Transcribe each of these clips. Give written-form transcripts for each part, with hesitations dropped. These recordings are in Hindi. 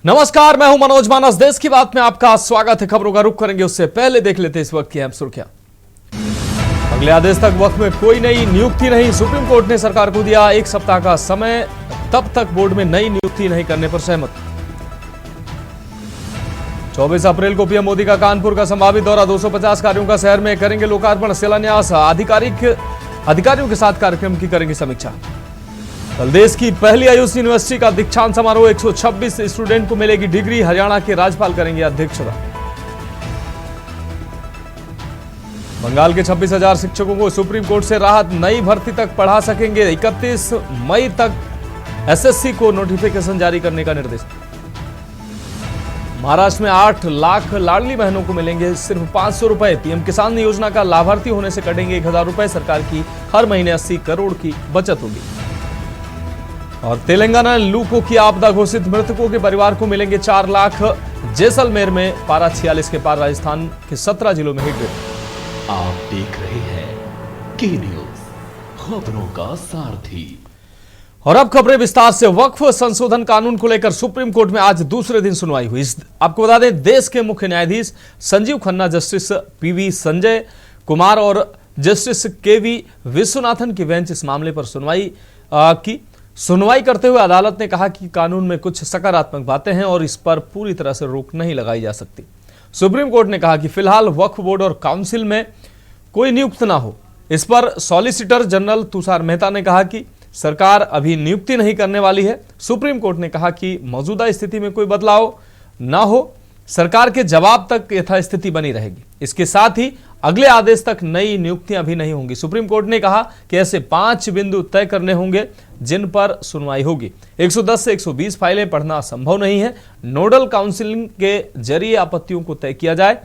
नमस्कार, मैं हूं मनोज मानस। देश की बात में आपका स्वागत है। खबरों का रुख करेंगे उससे पहले देख लेते हैं इस वक्त की अहम सुर्खियां। अगले आदेश तक वक्त में कोई नई नियुक्ति नहीं। सुप्रीम कोर्ट ने सरकार को दिया 1 सप्ताह का समय, तब तक बोर्ड में नई नियुक्ति नहीं करने पर सहमत। 24 अप्रैल को पीएम मोदी का कानपुर का संभावित दौरा, 250 कार्यों का शहर में करेंगे लोकार्पण, शिलान्यास। अधिकारियों के साथ कार्यक्रम की करेंगे समीक्षा। कल देश की पहली आयुष यूनिवर्सिटी का दीक्षांत समारोह, 126 स्टूडेंट को मिलेगी डिग्री। हरियाणा के राज्यपाल करेंगे अध्यक्षता। बंगाल के 26,000 शिक्षकों को सुप्रीम कोर्ट से राहत, नई भर्ती तक पढ़ा सकेंगे। 31 मई तक एसएससी को नोटिफिकेशन जारी करने का निर्देश। महाराष्ट्र में 8 लाख लाडली बहनों को मिलेंगे सिर्फ 500 रुपए। पीएम किसान योजना का लाभार्थी होने से कटेंगे 1000 रुपए। सरकार की हर महीने 80 करोड़ की बचत होगी। और तेलंगाना ने लू की आपदा घोषित, मृतकों के परिवार को मिलेंगे 4 लाख। जैसलमेर में पारा 46 के पार, राजस्थान के 17 जिलों में हिट। आप देख रहे हैं की न्यूज, खबरों का सारथी। और अब खबरें विस्तार से। वक्फ संशोधन कानून को लेकर सुप्रीम कोर्ट में आज दूसरे दिन सुनवाई हुई। आपको बता दें, देश के मुख्य न्यायाधीश संजीव खन्ना, जस्टिस पीवी संजय कुमार और जस्टिस केवी विश्वनाथन की बेंच इस मामले पर सुनवाई करते हुए अदालत ने कहा कि कानून में कुछ सकारात्मक बातें हैं और इस पर पूरी तरह से रोक नहीं लगाई जा सकती। सुप्रीम कोर्ट ने कहा कि फिलहाल वक्फ बोर्ड और काउंसिल में कोई नियुक्त ना हो। इस पर सॉलिसिटर जनरल तुषार मेहता ने कहा कि सरकार अभी नियुक्ति नहीं करने वाली है। सुप्रीम कोर्ट ने कहा कि मौजूदा स्थिति में कोई बदलाव ना हो, सरकार के जवाब तक यथास्थिति बनी रहेगी। इसके साथ ही अगले आदेश तक नई नियुक्तियां भी नहीं होंगी। सुप्रीम कोर्ट ने कहा कि ऐसे 5 बिंदु तय करने होंगे जिन पर सुनवाई होगी। 110 से 120 फाइलें पढ़ना संभव नहीं है। नोडल काउंसिलिंग के जरिए आपत्तियों को तय किया जाए।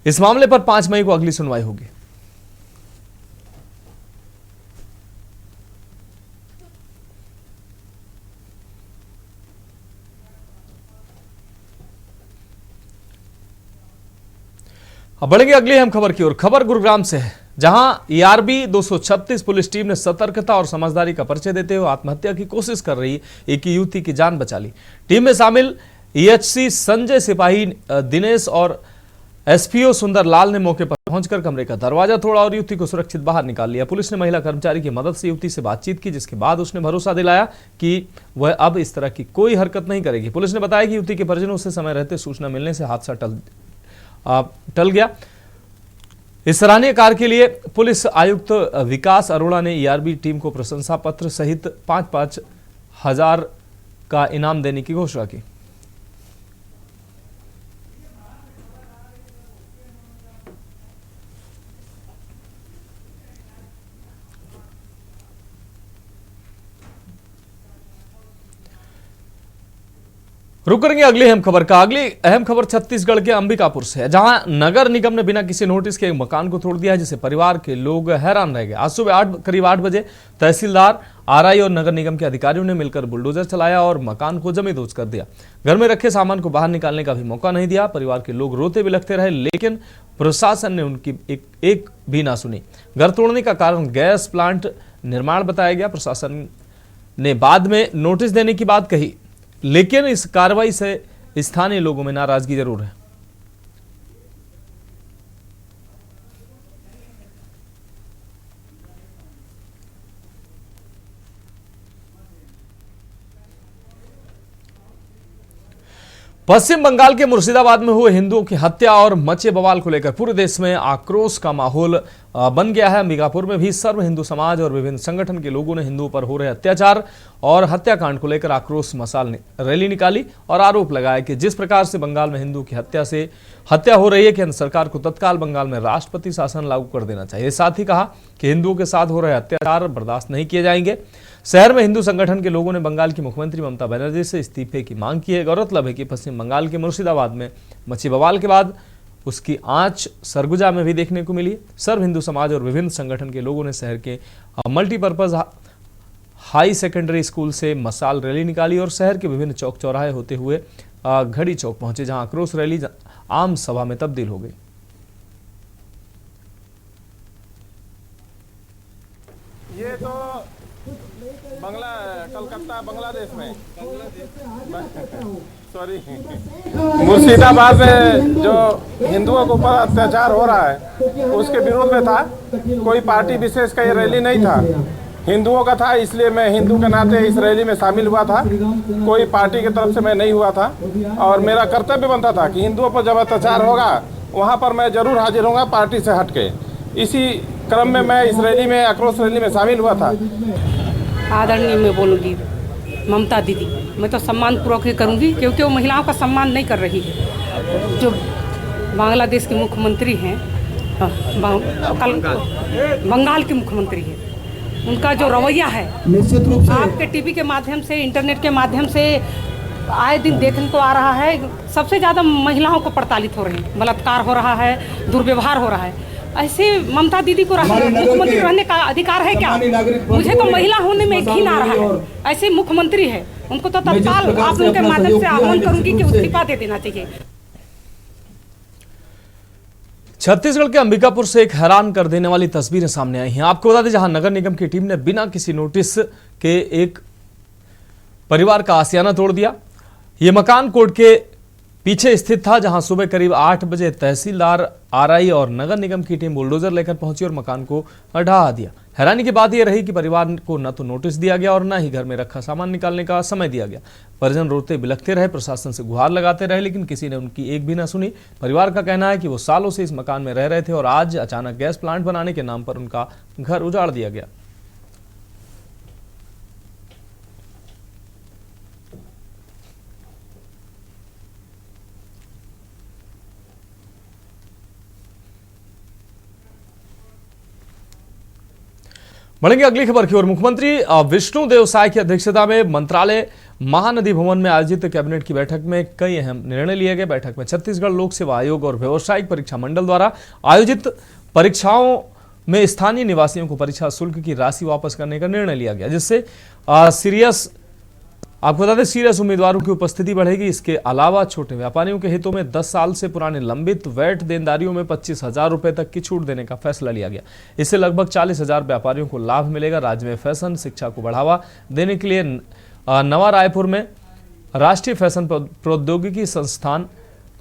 इस मामले पर 5 मई को अगली सुनवाई होगी। अब बढ़ेंगे अगली अहम खबर की ओर। खबर गुरुग्राम से है, जहां ईआरबी 236 पुलिस टीम ने सतर्कता और समझदारी का परिचय देते हुए आत्महत्या की कोशिश कर रही एक युवती की जान बचा ली। टीम में शामिल ईएचसी संजय सिपाही दिनेश और एसपीओ सुंदर लाल ने मौके पर पहुंचकर कमरे का दरवाजा तोड़ा और युवती को सुरक्षित बाहर निकाल लिया। पुलिस ने महिला कर्मचारी की मदद से युवती से बातचीत की, जिसके बाद उसने भरोसा दिलाया कि वह अब इस तरह की कोई हरकत नहीं करेगी। पुलिस ने बताया कि युवती के परिजनों से समय रहते सूचना मिलने से हादसा टल गया। इस सराहनीय कार्य के लिए पुलिस आयुक्त विकास अरोड़ा ने ईआरबी टीम को प्रशंसा पत्र सहित 5-5 हजार का इनाम देने की घोषणा की। रुक करेंगे अगली अहम खबर का। अगली अहम खबर छत्तीसगढ़ के अंबिकापुर से है, जहां नगर निगम ने बिना किसी नोटिस के एक मकान को तोड़ दिया है, जिससे परिवार के लोग हैरान रह गए। आज सुबह करीब 8 बजे तहसीलदार, आरआई और नगर निगम के अधिकारियों ने मिलकर बुलडोजर चलाया और मकान को जमींदोज कर दिया। घर में रखे सामान को बाहर निकालने का भी मौका नहीं दिया। परिवार के लोग रोते बिलखते रहे, लेकिन प्रशासन ने उनकी एक भी ना सुनी। घर तोड़ने का कारण गैस प्लांट निर्माण बताया गया। प्रशासन ने बाद में नोटिस देने की बात कही, लेकिन इस कार्रवाई से स्थानीय लोगों में नाराजगी जरूर है। पश्चिम बंगाल के मुर्शिदाबाद में हुए हिंदुओं की हत्या और मचे बवाल को लेकर पूरे देश में आक्रोश का माहौल बन गया है। अंबिकापुर में भी सर्व हिंदू समाज और विभिन्न संगठन के लोगों ने हिंदुओं पर हो रहे अत्याचार और हत्याकांड को लेकर आक्रोश मशाल रैली निकाली और आरोप लगाया कि जिस प्रकार से बंगाल में हिंदुओं की हत्या हो रही है, केंद्र सरकार को तत्काल बंगाल में राष्ट्रपति शासन लागू कर देना चाहिए। साथ ही कहा कि हिंदुओं के साथ हो रहे अत्याचार बर्दाश्त नहीं किए जाएंगे। शहर में हिंदू संगठन के लोगों ने बंगाल की मुख्यमंत्री ममता बनर्जी से इस्तीफे की मांग की है। गौरतलब है कि पश्चिम बंगाल के मुर्शिदाबाद में मची बवाल के बाद उसकी आंच सरगुजा में भी देखने को मिली। सर्व हिंदू समाज और विभिन्न संगठन के लोगों ने शहर के मल्टीपर्पज हाई सेकेंडरी स्कूल से मशाल रैली निकाली और शहर के विभिन्न चौक चौराहे होते हुए घड़ी चौक पहुंचे, जहां आक्रोश रैली आम सभा में तब्दील हो गई। ये तो कलकत्ता बांग्लादेश में सॉरी मुर्शिदाबाद में जो हिंदुओं के ऊपर अत्याचार हो रहा है उसके विरोध में था। कोई पार्टी विशेष का ये रैली नहीं था, हिंदुओं का था, इसलिए मैं हिंदू के नाते इस रैली में शामिल हुआ था। कोई पार्टी की तरफ से मैं नहीं हुआ था और मेरा कर्तव्य बनता था कि हिंदुओं पर जब अत्याचार होगा वहाँ पर मैं जरूर हाजिर होऊंगा पार्टी से हटके। इसी क्रम में मैं इस रैली में, आक्रोश रैली में शामिल हुआ था। आदरणीय मैं बोलूँगी ममता दीदी, मैं तो सम्मान पूर्वक ही करूँगी क्योंकि वो महिलाओं का सम्मान नहीं कर रही है। जो बांग्लादेश के मुख्यमंत्री हैं, बंगाल के मुख्यमंत्री हैं, उनका जो रवैया है निश्चित रूप से आपके टीवी के माध्यम से, इंटरनेट के माध्यम से आए दिन देखने को आ रहा है। सबसे ज़्यादा महिलाओं को प्रताड़ित हो रही है, बलात्कार हो रहा है, दुर्व्यवहार हो रहा है। ऐसे ममता दीदी को मुख्यमंत्री रहने का अधिकार है क्या? मुझे तो महिला होने में घिन आ रहा है। ऐसे मुख्यमंत्री है, उनको तो तत्काल आप लोगों के माध्यम से आह्वान करूंगी कि इस्तीफा दे देना चाहिए। छत्तीसगढ़ के अंबिकापुर से एक हैरान कर देने वाली तस्वीरें सामने आई हैं। आपको बता दें, जहां नगर निगम की टीम ने बिना किसी नोटिस के एक परिवार का आशियाना तोड़ दिया। यह मकान कोर्ट के पीछे स्थित था, जहां सुबह करीब 8 बजे तहसीलदार, आरआई और नगर निगम की टीम बुलडोजर लेकर पहुंची और मकान को ढहा दिया। हैरानी की बात यह रही कि परिवार को न तो नोटिस दिया गया और न ही घर में रखा सामान निकालने का समय दिया गया। परिजन रोते बिलखते रहे, प्रशासन से गुहार लगाते रहे, लेकिन किसी ने उनकी एक भी न सुनी। परिवार का कहना है कि वो सालों से इस मकान में रह रहे थे और आज अचानक गैस प्लांट बनाने के नाम पर उनका घर उजाड़ दिया गया। बढ़ेंगे अगली खबर की ओर। मुख्यमंत्री विष्णुदेव साय की अध्यक्षता में मंत्रालय महानदी भवन में आयोजित कैबिनेट की बैठक में कई अहम निर्णय लिए गए। बैठक में छत्तीसगढ़ लोक सेवा आयोग और व्यावसायिक परीक्षा मंडल द्वारा आयोजित परीक्षाओं में स्थानीय निवासियों को परीक्षा शुल्क की राशि वापस करने का निर्णय लिया गया, जिससे आपको बता दें सीरियस उम्मीदवारों की उपस्थिति बढ़ेगी। इसके अलावा छोटे व्यापारियों के हितों में 10 साल से पुराने लंबित वैट देनदारियों में 25,000 रुपए तक की छूट देने का फैसला लिया गया। इससे लगभग 40,000 व्यापारियों को लाभ मिलेगा। राज्य में फैशन शिक्षा को बढ़ावा देने के लिए नवा रायपुर में राष्ट्रीय फैशन प्रौद्योगिकी संस्थान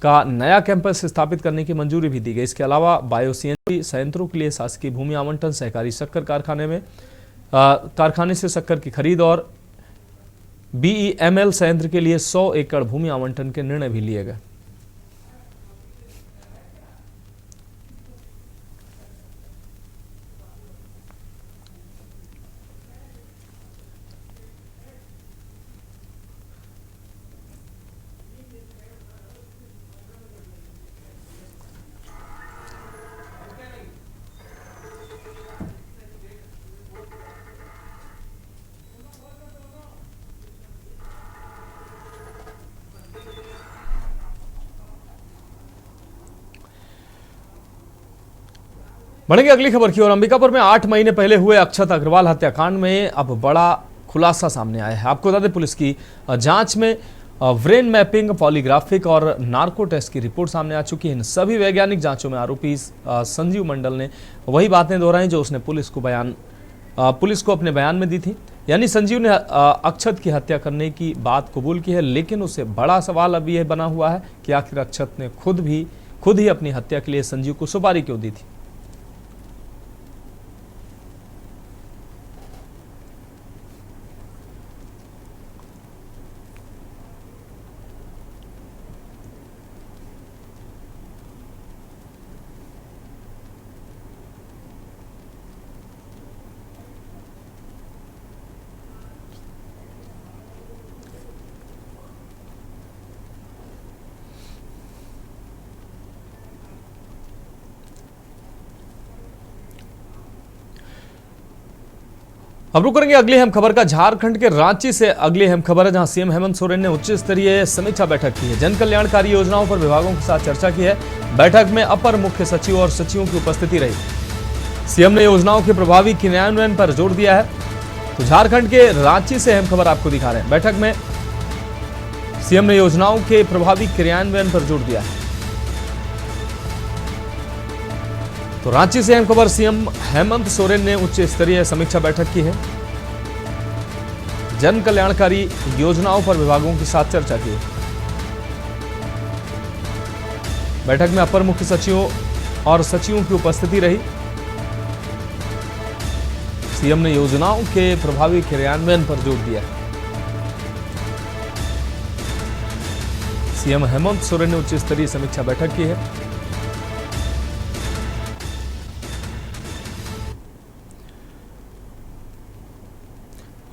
का नया कैंपस स्थापित करने की मंजूरी भी दी गई। इसके अलावा बायो सीएनजी संयंत्रों के लिए शासकीय भूमि आवंटन, सहकारी शक्कर कारखाने से शक्कर की खरीद और बीईएमएल संयंत्र के लिए 100 एकड़ भूमि आवंटन के निर्णय भी लिए गए। बढ़ेंगे अगली खबर की ओर। अंबिकापुर में 8 महीने पहले हुए अक्षत अग्रवाल हत्याकांड में अब बड़ा खुलासा सामने आया है। आपको बता दें, पुलिस की जांच में ब्रेन मैपिंग, पॉलीग्राफिक और नार्को टेस्ट की रिपोर्ट सामने आ चुकी है। इन सभी वैज्ञानिक जांचों में आरोपी संजीव मंडल ने वही बातें दोहराई जो उसने पुलिस को अपने बयान में दी थी। यानी संजीव ने अक्षत की हत्या करने की बात कबूल की है, लेकिन उसे बड़ा सवाल अब यह बना हुआ है कि आखिर अक्षत ने खुद ही अपनी हत्या के लिए संजीव को सुपारी क्यों दी थी। अब रुक करेंगे अगली अहम खबर का। झारखंड के रांची से अगली अहम खबर है, जहां सीएम हेमंत सोरेन ने उच्च स्तरीय समीक्षा बैठक की है। जन कल्याणकारी योजनाओं पर विभागों के साथ चर्चा की है। बैठक में अपर मुख्य सचिव और सचिवों की उपस्थिति रही। सीएम ने योजनाओं के प्रभावी क्रियान्वयन पर जोर दिया है। तो झारखंड के रांची से अहम खबर आपको दिखा रहे हैं। बैठक में सीएम ने योजनाओं के प्रभावी क्रियान्वयन पर जोर दिया है। तो रांची से अहम खबर, सीएम हेमंत सोरेन ने उच्च स्तरीय समीक्षा बैठक की है। जन कल्याणकारी योजनाओं पर विभागों के साथ चर्चा की। बैठक में अपर मुख्य सचिवों और सचिवों की उपस्थिति रही। सीएम ने योजनाओं के प्रभावी क्रियान्वयन पर जोर दिया। सीएम हेमंत सोरेन ने उच्च स्तरीय समीक्षा बैठक की है।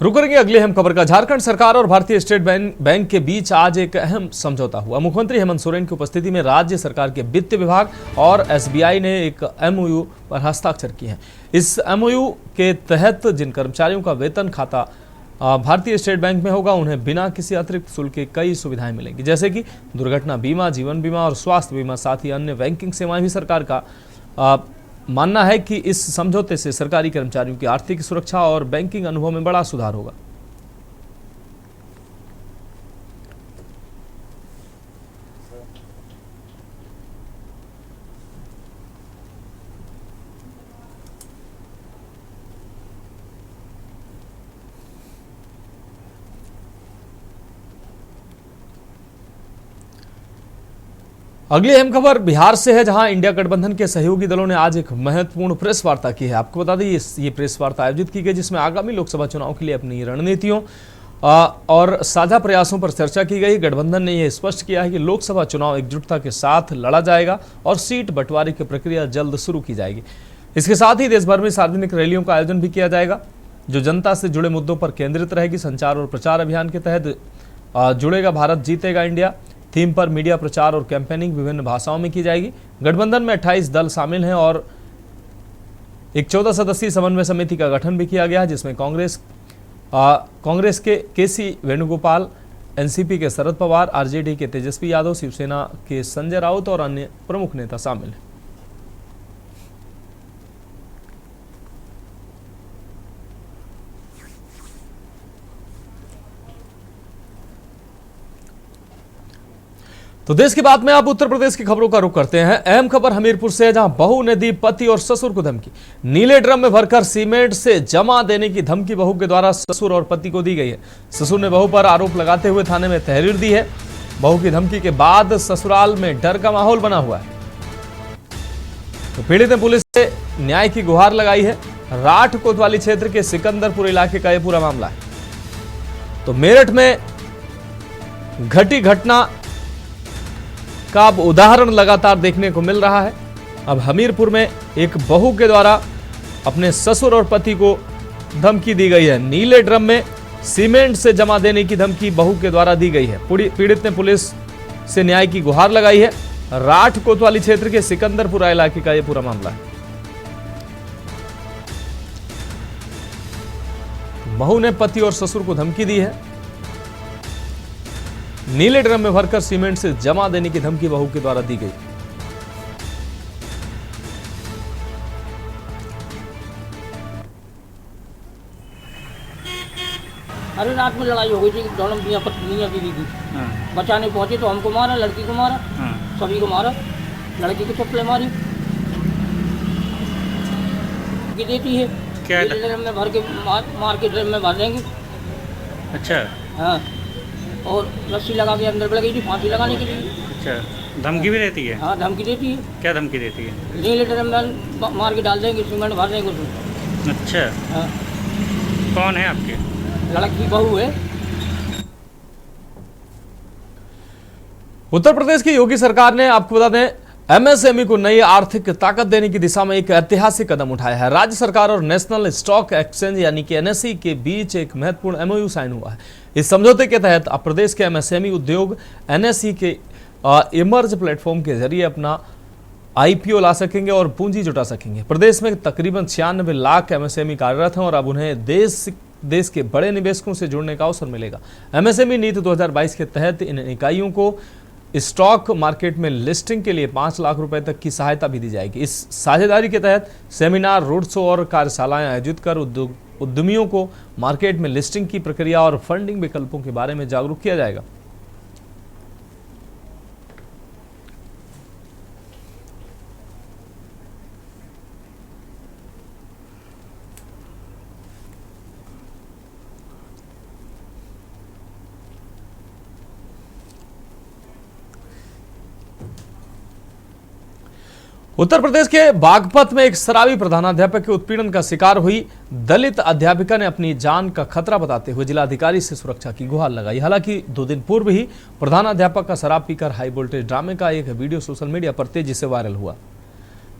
रुक करेंगे अगली अहम खबर का। झारखंड सरकार और भारतीय स्टेट बैंक के बीच आज एक अहम समझौता हुआ। मुख्यमंत्री हेमंत सोरेन की उपस्थिति में राज्य सरकार के वित्त विभाग और एसबीआई ने एक एमओयू पर हस्ताक्षर किए हैं। इस एमओयू के तहत जिन कर्मचारियों का वेतन खाता भारतीय स्टेट बैंक में होगा, उन्हें बिना किसी अतिरिक्त शुल्क के कई सुविधाएं मिलेंगी, जैसे कि दुर्घटना बीमा, जीवन बीमा और स्वास्थ्य बीमा। साथ ही अन्य बैंकिंग सेवाएं भी सरकार का मानना है कि इस समझौते से सरकारी कर्मचारियों की आर्थिक सुरक्षा और बैंकिंग अनुभव में बड़ा सुधार होगा। अगली अहम खबर बिहार से है, जहां इंडिया गठबंधन के सहयोगी दलों ने आज एक महत्वपूर्ण प्रेस वार्ता की है। आपको बता दें ये प्रेस वार्ता आयोजित की गई, जिसमें आगामी लोकसभा चुनाव के लिए अपनी रणनीतियों और साझा प्रयासों पर चर्चा की गई। गठबंधन ने यह स्पष्ट किया है कि लोकसभा चुनाव एकजुटता के साथ लड़ा जाएगा और सीट बंटवारे की प्रक्रिया जल्द शुरू की जाएगी। इसके साथ ही देश भर में सार्वजनिक रैलियों का आयोजन भी किया जाएगा, जो जनता से जुड़े मुद्दों पर केंद्रित रहेगी। संचार और प्रचार अभियान के तहत जुड़ेगा भारत जीतेगा इंडिया थीम पर मीडिया प्रचार और कैंपेनिंग विभिन्न भाषाओं में की जाएगी। गठबंधन में 28 दल शामिल हैं और एक 14 सदस्यीय समन्वय समिति का गठन भी किया गया है, जिसमें कांग्रेस के केसी वेणुगोपाल, एनसीपी के शरद पवार, आरजेडी के तेजस्वी यादव, शिवसेना के संजय राउत और अन्य प्रमुख नेता शामिल हैं। तो देश की बात में आप उत्तर प्रदेश की खबरों का रुख करते हैं। अहम खबर हमीरपुर से है, जहां बहू ने दी पति और ससुर को धमकी। नीले ड्रम में भरकर सीमेंट से जमा देने की धमकी बहू के द्वारा ससुर और पति को दी गई है। ससुर ने बहू पर आरोप लगाते हुए थाने में तहरीर दी है। बहू की धमकी के बाद ससुराल में डर का माहौल बना हुआ है। तो पीड़ित ने पुलिस से न्याय की गुहार लगाई है। राठ कोतवाली क्षेत्र के सिकंदरपुर इलाके का यह पूरा मामला है। तो मेरठ में घटी घटना का अब उदाहरण लगातार देखने को मिल रहा है। अब हमीरपुर में एक बहू के द्वारा अपने ससुर और पति को धमकी दी गई है। नीले ड्रम में सीमेंट से जमा देने की धमकी बहू के द्वारा दी गई है। पीड़ित ने पुलिस से न्याय की गुहार लगाई है। राठ कोतवाली क्षेत्र के सिकंदरपुरा इलाके का यह पूरा मामला है। बहू ने पति और ससुर को धमकी दी है। नीले ड्रम में भरकर सीमेंट से जमा देने की धमकी बहू के द्वारा दी गई। अरे रात में लड़ाई हो गई थी, दोनों मियां पत्नी बीवी की। बचाने पहुंचे तो हमको मारा, लड़की को मारा, सभी को मारा। लड़की को चप्पलें मारी की देती है। क्या ड्रम में भर के मार के ड्रम में भर देंगे। अच्छा। हाँ, और रस्सी लगा के अंदर लगी थी फांसी लगाने के लिए। अच्छा, धमकी भी देती है? हाँ, धमकी देती है। क्या धमकी देती है? नीले ड्रम में मार के डाल देंगे, सीमेंट भर देंगे उसमें। अच्छा। हाँ। कौन है आपके? लड़की बहू है। उत्तर प्रदेश की योगी सरकार ने, आपको बता दें, एमएसएमई को नई आर्थिक ताकत देने की दिशा में एक ऐतिहासिक कदम उठाया है। राज्य सरकार और नेशनल स्टॉक एक्सचेंज यानी कि एनएसई के बीच एक महत्वपूर्ण एमओयू साइन हुआ है। इस समझौते के तहत अब प्रदेश के एमएसएमई उद्योग एनएसई के इमर्ज प्लेटफॉर्म के जरिए अपना आईपीओ ला सकेंगे और पूंजी जुटा सकेंगे। प्रदेश में तकरीबन 96 लाख एमएसएमई कार्यरत हैं और अब उन्हें देश के बड़े निवेशकों से जुड़ने का अवसर मिलेगा। एमएसएमई नीति 2022 के तहत इन इकाइयों को स्टॉक मार्केट में लिस्टिंग के लिए 5 लाख रुपए तक की सहायता भी दी जाएगी। इस साझेदारी के तहत सेमिनार, रोड शो और कार्यशालाएं आयोजित कर उद्यमियों को मार्केट में लिस्टिंग की प्रक्रिया और फंडिंग विकल्पों के बारे में जागरूक किया जाएगा। उत्तर प्रदेश के बागपत में एक शराबी प्रधानाध्यापक के उत्पीड़न का शिकार हुई दलित अध्यापिका ने अपनी जान का खतरा बताते हुए जिलाधिकारी से सुरक्षा की गुहार लगाई। हालांकि 2 दिन पूर्व ही प्रधानाध्यापक का शराब पीकर हाई वोल्टेज ड्रामे का एक वीडियो सोशल मीडिया पर तेजी से वायरल हुआ,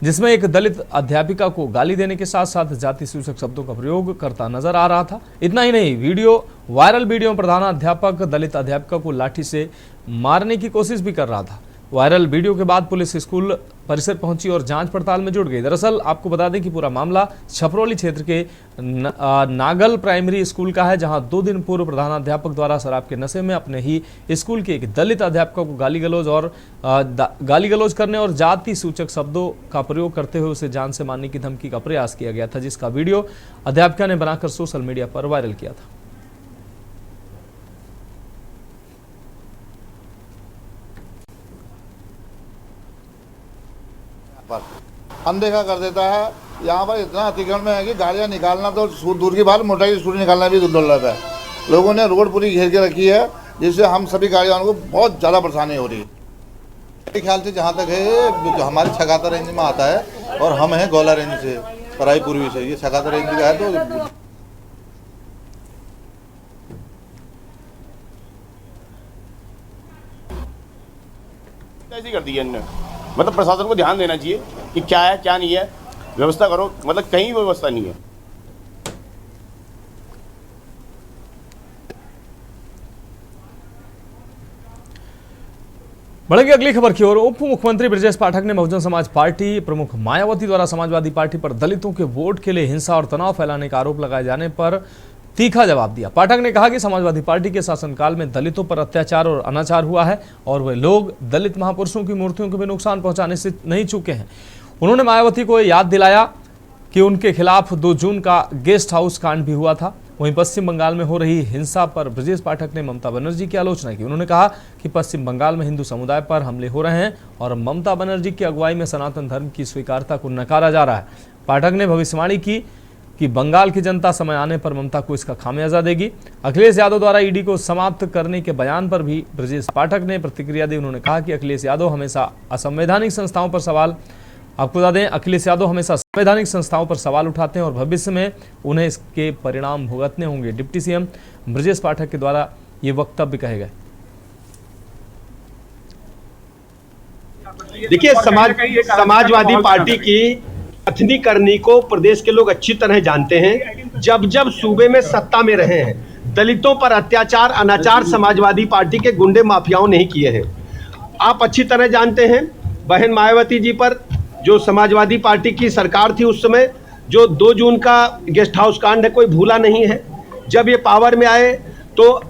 जिसमें एक दलित अध्यापिका को गाली देने के साथ साथ जाति सूचक शब्दों का प्रयोग करता नजर आ रहा था। इतना ही नहीं, वायरल वीडियो में प्रधानाध्यापक दलित अध्यापिका को लाठी से मारने की कोशिश भी कर रहा था। वायरल वीडियो के बाद पुलिस स्कूल परिसर पहुंची और जांच पड़ताल में जुट गई। दरअसल आपको बता दें कि पूरा मामला छपरौली क्षेत्र के नागल प्राइमरी स्कूल का है, जहां 2 दिन पूर्व प्रधानाध्यापक द्वारा शराब के नशे में अपने ही स्कूल के एक दलित अध्यापिका को गाली गलौज करने और जाति सूचक शब्दों का प्रयोग करते हुए उसे जान से मारने की धमकी का प्रयास किया गया था, जिसका वीडियो अध्यापिका ने बनाकर सोशल मीडिया पर वायरल किया था। अनदेखा कर देता है। यहाँ पर इतना अतिक्रमण में है कि गाड़ियाँ निकालना तो दूर की बात, मोटरसाइकिल स्कूटी निकालना भी दुर्लभ है। लोगों ने रोड पूरी घेर के रखी है, जिससे हम सभी गाड़ियों को बहुत ज़्यादा परेशानी हो रही है। मेरे ख्याल से जहाँ तक है, जो हमारी छगाता रेंज में आता है और हम हैं गौला रेंज से, पराई पूर्वी से, ये छगाता रेंज का है। तो ऐसी कर दी है इन्होंने, मतलब प्रशासन को ध्यान देना चाहिए कि क्या है क्या नहीं है, व्यवस्था करो, मतलब कहीं व्यवस्था नहीं है। बढ़ेंगे अगली खबर की ओर। उप मुख्यमंत्री ब्रजेश पाठक ने बहुजन समाज पार्टी प्रमुख मायावती द्वारा समाजवादी पार्टी पर दलितों के वोट के लिए हिंसा और तनाव फैलाने का आरोप लगाए जाने पर तीखा जवाब दिया। पाठक ने कहा कि समाजवादी पार्टी के शासनकाल में दलितों पर अत्याचार और अनाचार हुआ है और वे लोग दलित महापुरुषों की मूर्तियों को भी नुकसान पहुंचाने से नहीं चूके हैं। उन्होंने मायावती को याद दिलाया कि उनके खिलाफ 2 जून का गेस्ट हाउस कांड भी हुआ था। वहीं पश्चिम बंगाल में हो रही हिंसा पर ब्रजेश पाठक ने ममता बनर्जी की आलोचना की। उन्होंने कहा कि पश्चिम बंगाल में हिंदू समुदाय पर हमले हो रहे हैं और ममता बनर्जी की अगुवाई में सनातन धर्म की स्वीकारता को नकारा जा रहा है। पाठक ने भविष्यवाणी की कि बंगाल की जनता समय आने पर ममता को इसका खामियाजा देगी। अखिलेश यादव द्वारा ईडी को समाप्त करने के बयान पर भी ब्रजेश पाठक ने प्रतिक्रिया दी। उन्होंने कहा कि अखिलेश यादव हमेशा असंवैधानिक संस्थाओं पर सवाल आपको बता दें अखिलेश यादव हमेशा संवैधानिक संस्थाओं पर सवाल उठाते हैं और भविष्य में उन्हें इसके परिणाम भुगतने होंगे। डिप्टी सीएम ब्रजेश पाठक के द्वारा ये वक्तव्य कहे गए। देखिए, समाजवादी पार्टी की कथनी करनी को प्रदेश के लोग अच्छी तरह जानते हैं। जब जब सूबे में सत्ता में रहे हैं, दलितों पर अत्याचार अनाचार समाजवादी पार्टी के गुंडे माफियाओं ने ही किए हैं। आप अच्छी तरह जानते हैं, बहन मायावती जी पर जो समाजवादी पार्टी की सरकार थी उस समय, जो 2 जून का गेस्ट हाउस कांड है, कोई भूला नहीं है। जब ये पावर में आए तो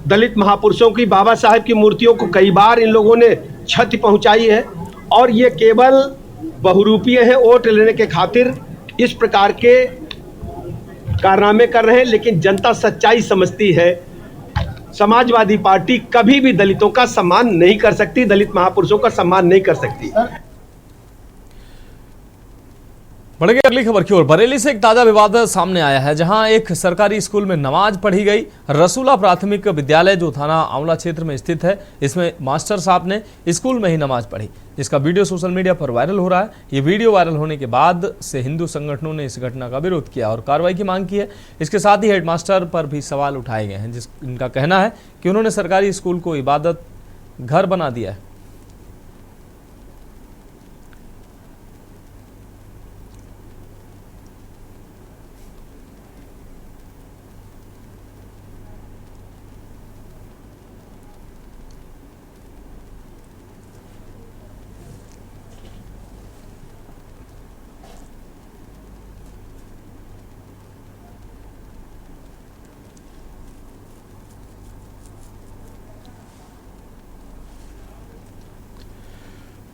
दलित महापुरुषों की, बाबा साहेब की मूर्तियों को कई बार इन लोगों ने क्षति पहुंचाई है और ये केवल बहुरूपीय है, वोट लेने के खातिर इस प्रकार के कारनामे कर रहे हैं। लेकिन जनता सच्चाई समझती है। समाजवादी पार्टी कभी भी दलितों का सम्मान नहीं कर सकती, दलित महापुरुषों का सम्मान नहीं कर सकती। बढ़ेंगे अगली खबर की ओर। बरेली से एक ताजा विवाद सामने आया है, जहां एक सरकारी स्कूल में नमाज पढ़ी गई। रसूला प्राथमिक विद्यालय जो थाना आंवला क्षेत्र में स्थित है, इसमें मास्टर साहब ने स्कूल में ही नमाज पढ़ी, जिसका वीडियो सोशल मीडिया पर वायरल हो रहा है। ये वीडियो वायरल होने के बाद से हिंदू संगठनों ने इस घटना का विरोध किया और कार्रवाई की मांग की है। इसके साथ ही हेडमास्टर पर भी सवाल उठाए गए हैं, जिनका कहना है कि उन्होंने सरकारी स्कूल को इबादत घर बना दिया है।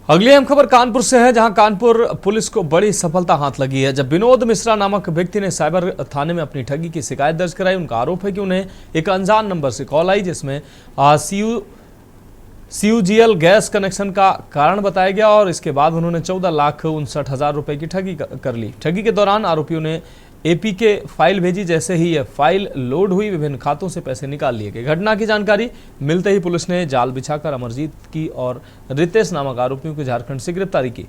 अगली अहम खबर कानपुर से है, जहां कानपुर पुलिस को बड़ी सफलता हाथ लगी है। जब विनोद मिश्रा नामक व्यक्ति ने साइबर थाने में अपनी ठगी की शिकायत दर्ज कराई, उनका आरोप है कि उन्हें एक अनजान नंबर से कॉल आई, जिसमें CUGL गैस कनेक्शन का कारण बताया गया और इसके बाद उन्होंने 14,59,000 रुपए की ठगी कर ली। ठगी के दौरान आरोपियों ने APK फाइल भेजी। जैसे ही यह फाइल लोड हुई, विभिन्न खातों से पैसे निकाल लिए गए। घटना की जानकारी मिलते ही पुलिस ने जाल बिछाकर अमरजीत की और रितेश नामक आरोपियों की झारखंड से गिरफ्तारी की।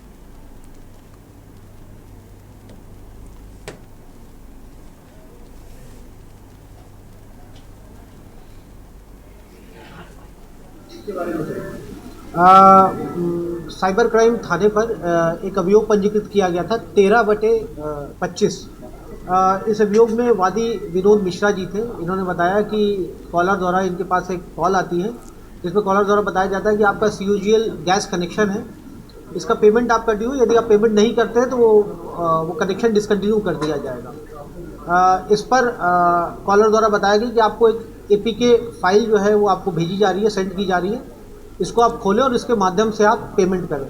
साइबर क्राइम थाने पर एक अभियोग पंजीकृत किया गया था 13/25। इस अभियोग में वादी विनोद मिश्रा जी थे। इन्होंने बताया कि कॉलर द्वारा इनके पास एक कॉल आती है जिसमें कॉलर द्वारा बताया जाता है कि आपका CUGL गैस कनेक्शन है, इसका पेमेंट आप कर दी हो, यदि आप पेमेंट नहीं करते हैं तो वो कनेक्शन डिसकंटिन्यू कर दिया जाएगा। इस पर कॉलर द्वारा बताया गया कि आपको एक APK फाइल जो है वो आपको भेजी जा रही है, सेंड की जा रही है, इसको आप खोलें और इसके माध्यम से आप पेमेंट करें।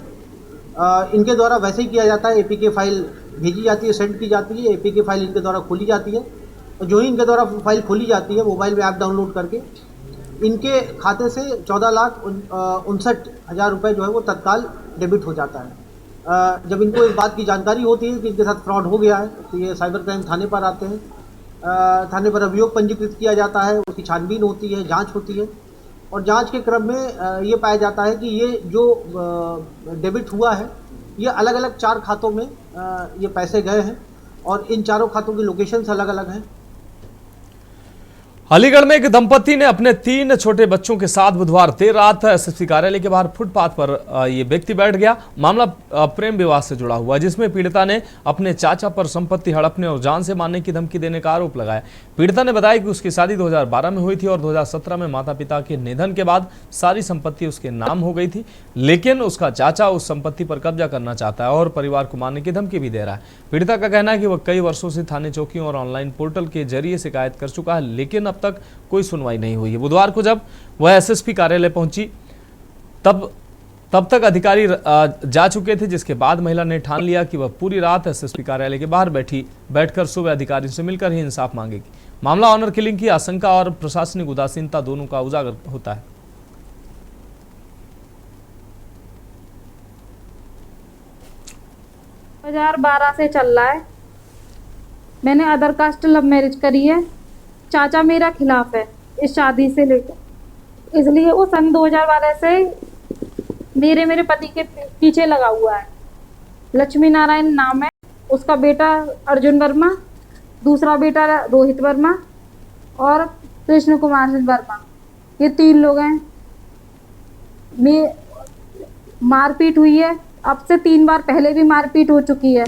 इनके द्वारा वैसे ही किया जाता है, APK फाइल भेजी जाती है, सेंड की जाती है, APK फाइल इनके द्वारा खोली जाती है और जो ही इनके द्वारा फाइल खोली जाती है मोबाइल में ऐप डाउनलोड करके इनके खाते से 14,59,000 रुपये जो है वो तत्काल डेबिट हो जाता है। जब इनको इस बात की जानकारी होती है कि इनके साथ फ्रॉड हो गया है तो ये साइबर क्राइम थाने पर आते हैं। थाने पर अभियोग पंजीकृत किया जाता है, उसकी छानबीन होती है, जांच होती है और जांच के क्रम में ये पाया जाता है कि ये जो डेबिट हुआ है ये अलग अलग 4 खातों में ये पैसे गए हैं और इन चारों खातों की लोकेशंस अलग अलग हैं। अलीगढ़ में एक दंपति ने अपने 3 छोटे बच्चों के साथ बुधवार देर रात SSP कार्यालय के बाहर फुटपाथ पर ये व्यक्ति बैठ गया। मामला प्रेम विवाद से जुड़ा हुआ है जिसमें पीड़िता ने अपने चाचा पर संपत्ति हड़पने और जान से मारने की धमकी देने का आरोप लगाया। पीड़िता ने बताया कि उसकी शादी 2012 में हुई थी और 2017 में माता पिता के निधन के बाद सारी संपत्ति उसके नाम हो गई थी, लेकिन उसका चाचा उस संपत्ति पर कब्जा करना चाहता है और परिवार को मारने की धमकी भी दे रहा है। पीड़िता का कहना है कि वह कई वर्षों से थाने चौकियों और ऑनलाइन पोर्टल के जरिए शिकायत कर चुका है, लेकिन अब तक कोई सुनवाई नहीं हुई है। बुधवार को जब वह SSP कार्यालय पहुंची तब तक अधिकारी जा चुके थे, जिसके बाद महिला ने ठान लिया कि वह पूरी रात SSP कार्यालय के बाहर बैठकर सुबह अधिकारी से मिलकर ही इंसाफ मांगेगी। मामला ऑनर किलिंग की आशंका और प्रशासनिक उदासीनता दोनों का उजागर होता है। 2012 से चल रहा है। मैंने अदर कास्ट लव मैरिज करी है। चाचा मेरा खिलाफ है इस शादी से लेकर, इसलिए वो सन 2012 से मेरे पति के पीछे लगा हुआ है। लक्ष्मी नारायण नाम है, उसका बेटा अर्जुन वर्मा, दूसरा बेटा रोहित वर्मा और कृष्ण कुमार सिंह वर्मा, ये 3 लोग हैं। मारपीट हुई है, अब से 3 बार पहले भी मारपीट हो चुकी है,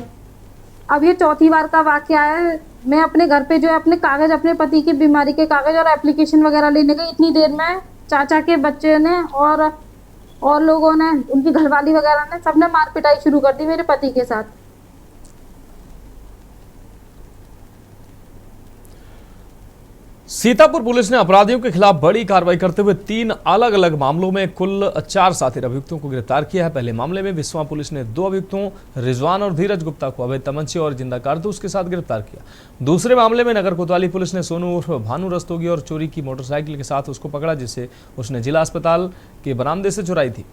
अब ये 4थी बार का वाकया है। मैं अपने घर पे जो है अपने कागज, अपने पति की बीमारी के कागज और एप्लीकेशन वगैरह लेने गई, इतनी देर में चाचा के बच्चे ने और लोगों ने, उनकी घरवाली वगैरह ने, सबने मार पिटाई शुरू कर दी मेरे पति के साथ। सीतापुर पुलिस ने अपराधियों के खिलाफ बड़ी कार्रवाई करते हुए 3 अलग अलग मामलों में कुल 4 साथी अभियुक्तों को गिरफ्तार किया है। पहले मामले में विश्वा पुलिस ने 2 अभियुक्तों रिजवान और धीरज गुप्ता को अवैध तमंचे और जिंदा कारतूस के साथ गिरफ्तार किया। दूसरे मामले में नगर कोतवाली पुलिस ने सोनू उर्फ भानु रस्तोगी और चोरी की मोटरसाइकिल के साथ उसको पकड़ा, जिसे उसने जिला अस्पताल के बरामदे से चुराई थी।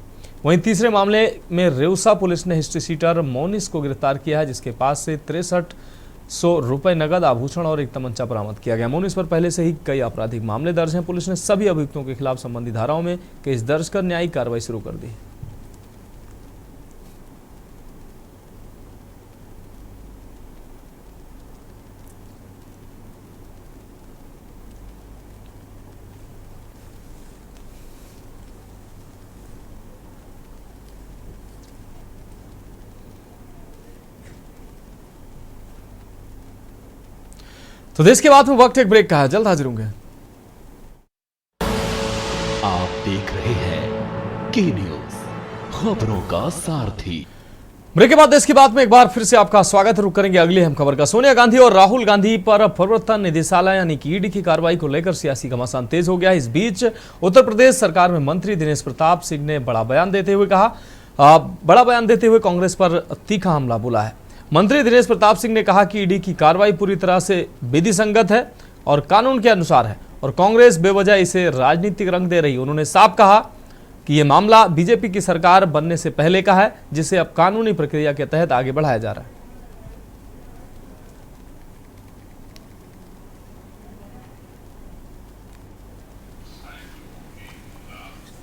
वहीं तीसरे मामले में रेउसा पुलिस ने हिस्ट्री सीटर मोनिस को गिरफ्तार किया है, जिसके पास से 6300 रुपए नगद, आभूषण और एक तमंचा बरामद किया गया। मोनिस पर पहले से ही कई आपराधिक मामले दर्ज हैं। पुलिस ने सभी अभियुक्तों के खिलाफ संबंधित धाराओं में केस दर्ज कर न्यायिक कार्रवाई शुरू कर दी। तो देश के बाद में वक्त एक ब्रेक का है, जल्द हाजिर होंगे। आप देख रहे हैं की न्यूज, खबरों का सारथी। ब्रेक के बाद देश की बात में एक बार फिर से आपका स्वागत। रुक करेंगे अगली अहम खबर का। सोनिया गांधी और राहुल गांधी पर प्रवर्तन निदेशालय यानी कि ईडी की कार्रवाई को लेकर सियासी घमासान तेज हो गया। इस बीच उत्तर प्रदेश सरकार में मंत्री दिनेश प्रताप सिंह ने बड़ा बयान देते हुए कांग्रेस पर तीखा हमला बोला है। मंत्री दिनेश प्रताप सिंह ने कहा कि ईडी की कार्रवाई पूरी तरह से विधि संगत है और कानून के अनुसार है और कांग्रेस बेवजह इसे राजनीतिक रंग दे रही। उन्होंने साफ कहा कि यह मामला बीजेपी की सरकार बनने से पहले का है, जिसे अब कानूनी प्रक्रिया के तहत आगे बढ़ाया जा रहा है।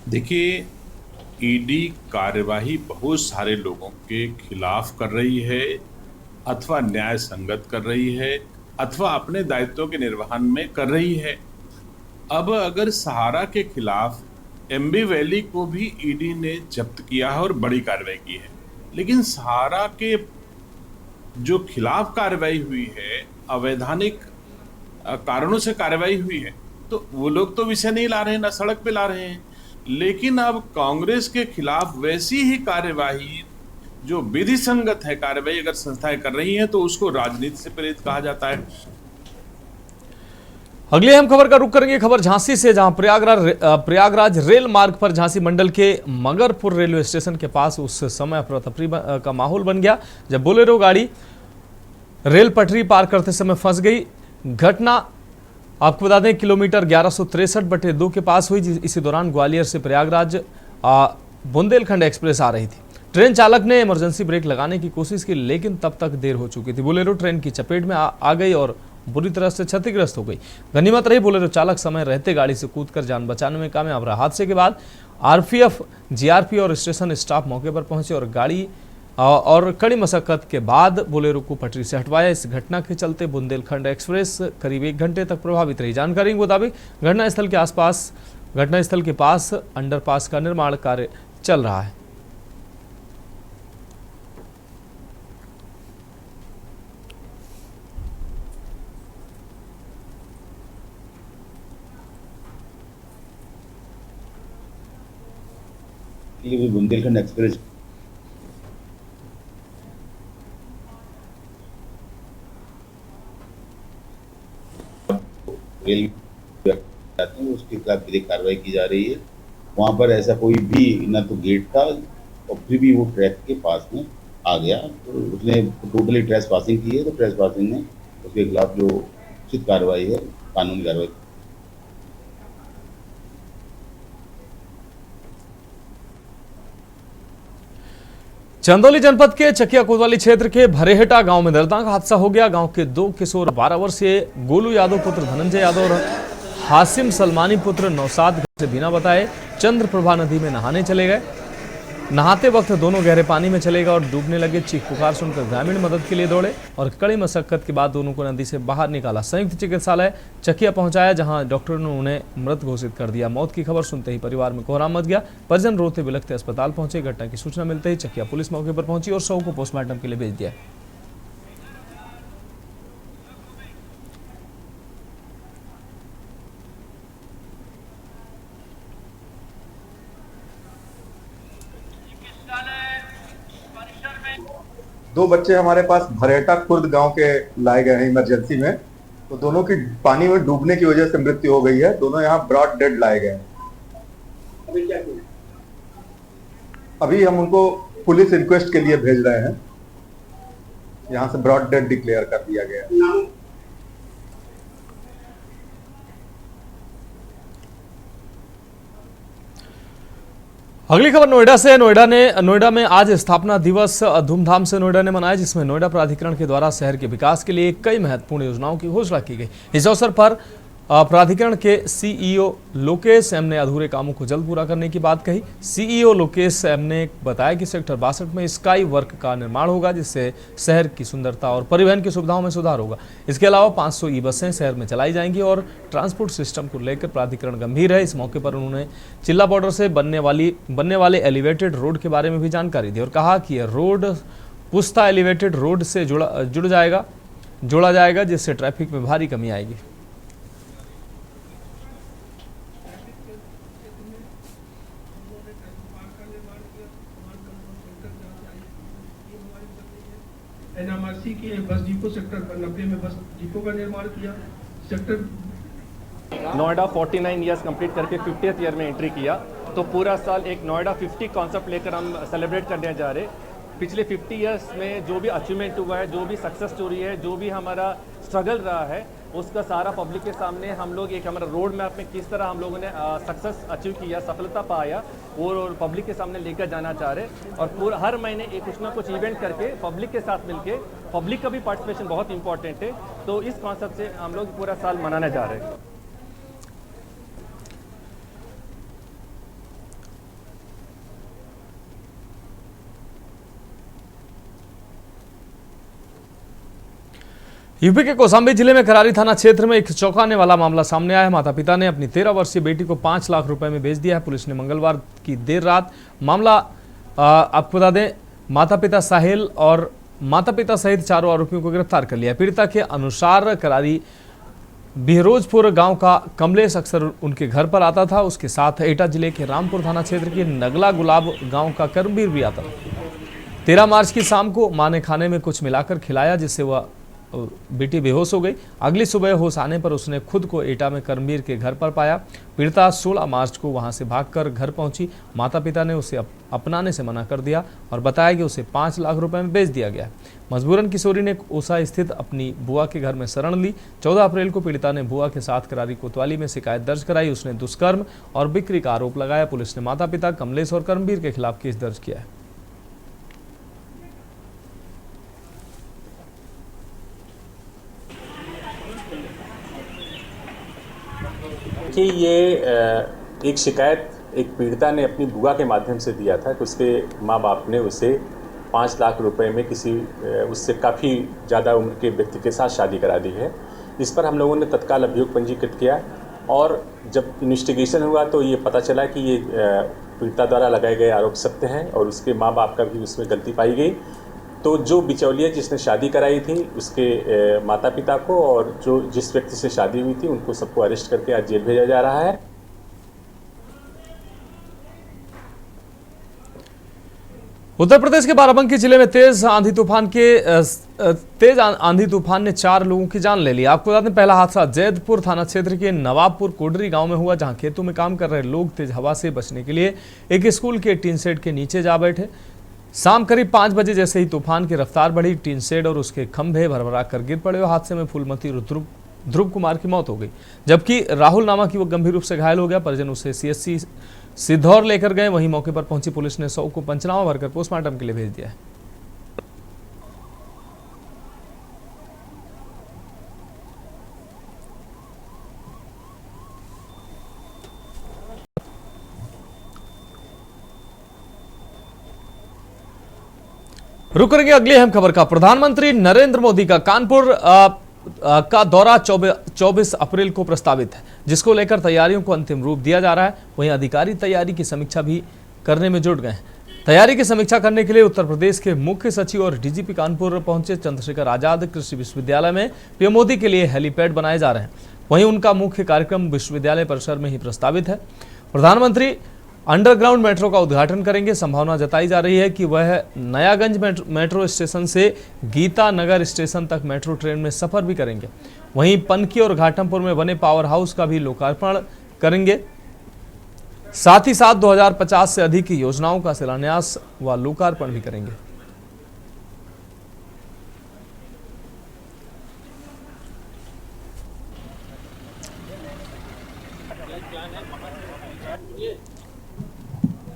देखिए, ईडी कार्यवाही बहुत सारे लोगों के खिलाफ कर रही है, अथवा न्याय संगत कर रही है, अथवा अपने दायित्वों के निर्वहन में कर रही है। अब अगर सहारा के खिलाफ एमबी वैली को भी ईडी ने जब्त किया है और बड़ी कार्रवाई की है। लेकिन सहारा के जो खिलाफ कार्रवाई हुई है, अवैधानिक कारणों से कार्रवाई हुई है, तो वो लोग तो विषय नहीं ला रहे हैं, ना सड़क पे ला रहे हैं। लेकिन अब कांग्रेस के खिलाफ वैसी ही कार्यवाही जो विधि संगत है कार्रवाई अगर संस्थाएं कर रही हैं तो उसको राजनीति से प्रेरित कहा जाता है। अगली अहम खबर का रुख करेंगे खबर झांसी से, जहां प्रयागराज रेल मार्ग पर झांसी मंडल के मगरपुर रेलवे स्टेशन के पास उस समय अफरा तफरी का माहौल बन गया जब बोलेरो गाड़ी रेल पटरी पार करते समय फंस गई। घटना आपको बता दें किलोमीटर 1163/2 के पास हुई। इसी दौरान ग्वालियर से प्रयागराज बुंदेलखंड एक्सप्रेस आ रही थी। ट्रेन चालक ने इमरजेंसी ब्रेक लगाने की कोशिश की, लेकिन तब तक देर हो चुकी थी। बोलेरो ट्रेन की चपेट में आ गई और बुरी तरह से क्षतिग्रस्त हो गई। गनीमत रही बोलेरो चालक समय रहते गाड़ी से कूदकर जान बचाने में कामयाब रहा। हादसे के बाद आरपीएफ, जीआरपी और स्टेशन स्टाफ मौके पर पहुंचे और गाड़ी और कड़ी मशक्कत के बाद बोलेरो को पटरी से हटवाया। इस घटना के चलते बुंदेलखंड एक्सप्रेस करीब 1 घंटे तक प्रभावित रही। जानकारी के मुताबिक घटनास्थल के पास अंडरपास का निर्माण कार्य चल रहा है। ये बुंदेलखंड एक्सप्रेस रेल जाते हैं उसके खिलाफ विधिक कार्रवाई की जा रही है। वहाँ पर ऐसा कोई भी न तो गेट था और फिर भी वो ट्रैक के पास में आ गया, तो उसने टोटली ट्रेस पासिंग की है। तो ट्रेस पासिंग ने उसके खिलाफ जो उचित कार्रवाई है, कानूनी कार्रवाई। चंदौली जनपद के चकिया कोतवाली क्षेत्र के भरेहटा गांव में दर्दनाक हादसा हो गया। गांव के 2 किशोर 12 वर्षीय गोलू यादव पुत्र धनंजय यादव और हासिम सलमानी पुत्र नौसाद घर से बिना बताए चंद्रप्रभा नदी में नहाने चले गए। नहाते वक्त दोनों गहरे पानी में चले गए और डूबने लगे। चीख पुकार सुनकर ग्रामीण मदद के लिए दौड़े और कड़ी मशक्कत के बाद दोनों को नदी से बाहर निकाला। संयुक्त चिकित्सालय चकिया पहुंचाया, जहां डॉक्टरों ने उन्हें मृत घोषित कर दिया। मौत की खबर सुनते ही परिवार में कोहराम मच गया। परिजन रोते बिलखते अस्पताल पहुंचे। घटना की सूचना मिलते ही चकिया पुलिस मौके पर पहुंची और शव को पोस्टमार्टम के लिए भेज दिया। दो बच्चे हमारे पास भरेटा खुर्द गांव के लाए गए हैं इमरजेंसी में, तो दोनों की पानी में डूबने की वजह से मृत्यु हो गई है। दोनों यहाँ ब्रॉड डेड लाए गए हैं। अभी हम उनको पुलिस इंक्वेस्ट के लिए भेज रहे हैं। यहाँ से ब्रॉड डेड डिक्लेयर कर दिया गया है। अगली खबर नोएडा से। नोएडा में आज स्थापना दिवस धूमधाम से नोएडा ने मनाया, जिसमें नोएडा प्राधिकरण के द्वारा शहर के विकास के लिए कई महत्वपूर्ण योजनाओं की घोषणा की गई। इस अवसर पर प्राधिकरण के सीईओ लोकेश एम ने अधूरे कामों को जल्द पूरा करने की बात कही। सीईओ लोकेश एम ने बताया कि सेक्टर 62 में स्काई वर्क का निर्माण होगा, जिससे शहर की सुंदरता और परिवहन की सुविधाओं में सुधार होगा। इसके अलावा 500 ई बसें शहर में चलाई जाएंगी और ट्रांसपोर्ट सिस्टम को लेकर प्राधिकरण गंभीर है। इस मौके पर उन्होंने चिल्ला बॉर्डर से बनने वाले एलिवेटेड रोड के बारे में भी जानकारी दी और कहा कि यह रोड पुस्ता एलिवेटेड रोड से जोड़ा जाएगा, जिससे ट्रैफिक में भारी कमी आएगी। एनएमआरसी के बस डिपो सेक्टर 90 में बस डिपो का निर्माण किया। सेक्टर नोएडा 49 ईयर्स कंप्लीट करके 50th ईयर में एंट्री किया, तो पूरा साल एक नोएडा 50 कॉन्सेप्ट लेकर हम सेलिब्रेट करने जा रहे। पिछले 50 ईयर्स में जो भी अचीवमेंट हुआ है, जो भी सक्सेस स्टोरी है, जो भी हमारा स्ट्रगल रहा है, उसका सारा पब्लिक के सामने हम लोग एक हमारा रोड मैप में किस तरह हम लोगों ने सक्सेस अचीव किया, सफलता पाया, वो पब्लिक के सामने लेकर जाना चाह रहे। और पूरा हर महीने एक कुछ ना कुछ इवेंट करके पब्लिक के साथ मिलके, पब्लिक का भी पार्टिसिपेशन बहुत इंपॉर्टेंट है, तो इस कॉन्सेप्ट से हम लोग पूरा साल मनाने जा रहे हैं। यूपी के कौशाम्बी जिले में करारी थाना क्षेत्र में एक चौंकाने वाला मामला सामने आया है। माता पिता ने अपनी 13 वर्षीय बेटी को 5 लाख रुपए में बेच दिया है। पुलिस ने मंगलवार की देर रात मामला आपको बता दें, माता पिता साहिल और माता पिता सहित 4 आरोपियों को गिरफ्तार कर लिया। पीड़िता के अनुसार करारी बिहरोजपुर गांव का कमलेश अक्सर उनके घर पर आता था। उसके साथ एटा जिले के रामपुर थाना क्षेत्र के नगला गुलाब गांव का कर्मवीर भी आता था। 13 मार्च की शाम को मां ने खाने में कुछ मिलाकर खिलाया, जिससे वह बेटी बेहोश हो गई। अगली सुबह होश आने पर उसने खुद को एटा में कर्मवीर के घर पर पाया। पीड़िता 16 मार्च को वहां से भागकर घर पहुंची। माता पिता ने उसे अपनाने से मना कर दिया और बताया कि उसे 5 लाख रुपए में बेच दिया गया। मजबूरन किशोरी ने ओसा स्थित अपनी बुआ के घर में शरण ली। 14 अप्रैल को पीड़िता ने बुआ के साथ करारी कोतवाली में शिकायत दर्ज कराई। उसने दुष्कर्म और बिक्री का आरोप लगाया। पुलिस ने माता पिता कमलेश और कर्मवीर के खिलाफ केस दर्ज किया है। कि ये एक शिकायत एक पीड़िता ने अपनी बुआ के माध्यम से दिया था कि उसके माँ बाप ने उसे 5 लाख रुपए में किसी उससे काफ़ी ज़्यादा उम्र के व्यक्ति के साथ शादी करा दी है। इस पर हम लोगों ने तत्काल अभियोग पंजीकृत किया और जब इन्वेस्टिगेशन हुआ तो ये पता चला कि ये पीड़िता द्वारा लगाए गए आरोप सत्य हैं और उसके माँ बाप का भी उसमें गलती पाई गई। तो जो बिचौलिया जिसने शादी कराई थी उसके माता पिता को और जो जिस व्यक्ति से शादी हुई थी उनको सबको अरेस्ट करके आज जेल भेजा जा रहा है। उत्तर प्रदेश के बाराबंकी जिले में तेज आंधी तूफान ने 4 लोगों की जान ले ली। आपको बता दें, पहला हादसा जैदपुर थाना क्षेत्र के नवाबपुर कोडरी गांव में हुआ, जहां खेतों में काम कर रहे लोग तेज हवा से बचने के लिए एक स्कूल के टीन शेड के नीचे जा बैठे। शाम करीब 5 बजे जैसे ही तूफान की रफ्तार बढ़ी, टीन शेड और उसके खंभे भरभरा कर गिर पड़े। हादसे में फूलमती और ध्रुव कुमार की मौत हो गई, जबकि राहुल नामा की वो गंभीर रूप से घायल हो गया। परिजन उसे सीएससी सिद्धौर लेकर गए। वहीं मौके पर पहुंची पुलिस ने शव को पंचनामा भरकर पोस्टमार्टम के लिए भेज दिया है। रुक करेंगे अगली अहम खबर का। प्रधानमंत्री नरेंद्र मोदी का कानपुर का दौरा 24 अप्रैल को प्रस्तावित है, जिसको लेकर तैयारियों को अंतिम रूप दिया जा रहा है। वहीं अधिकारी तैयारी की समीक्षा भी करने में जुट गए हैं। तैयारी की समीक्षा करने के लिए उत्तर प्रदेश के मुख्य सचिव और डीजीपी कानपुर पहुंचे। चंद्रशेखर आजाद कृषि विश्वविद्यालय में पीएम मोदी के लिए हेलीपैड बनाए जा रहे हैं। वहीं उनका मुख्य कार्यक्रम विश्वविद्यालय परिसर में ही प्रस्तावित है। प्रधानमंत्री अंडरग्राउंड मेट्रो का उद्घाटन करेंगे। संभावना जताई जा रही है कि वह नयागंज मेट्रो स्टेशन से गीता नगर स्टेशन तक मेट्रो ट्रेन में सफर भी करेंगे। वहीं पनकी और घाटमपुर में बने पावर हाउस का भी लोकार्पण करेंगे। साथ ही साथ 2050 से अधिक की योजनाओं का शिलान्यास व लोकार्पण भी करेंगे।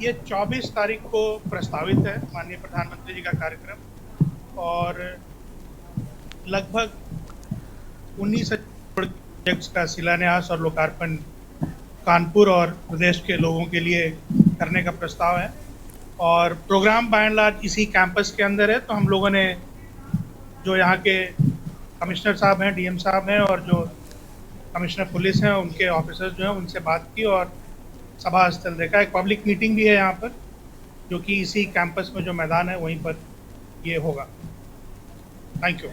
ये 24 तारीख को प्रस्तावित है माननीय प्रधानमंत्री जी का कार्यक्रम और लगभग 19 प्रोजेक्ट्स का शिलान्यास और लोकार्पण कानपुर और प्रदेश के लोगों के लिए करने का प्रस्ताव है। और प्रोग्राम बाय एंड लार्ज इसी कैंपस के अंदर है। तो हम लोगों ने जो यहाँ के कमिश्नर साहब हैं, डीएम साहब हैं और जो कमिश्नर पुलिस हैं, उनके ऑफिसर्स जो हैं, उनसे बात की और सभा स्थल देखा। एक पब्लिक मीटिंग भी है यहाँ पर, जो कि इसी कैंपस में जो मैदान है वहीं पर ये होगा। Thank you.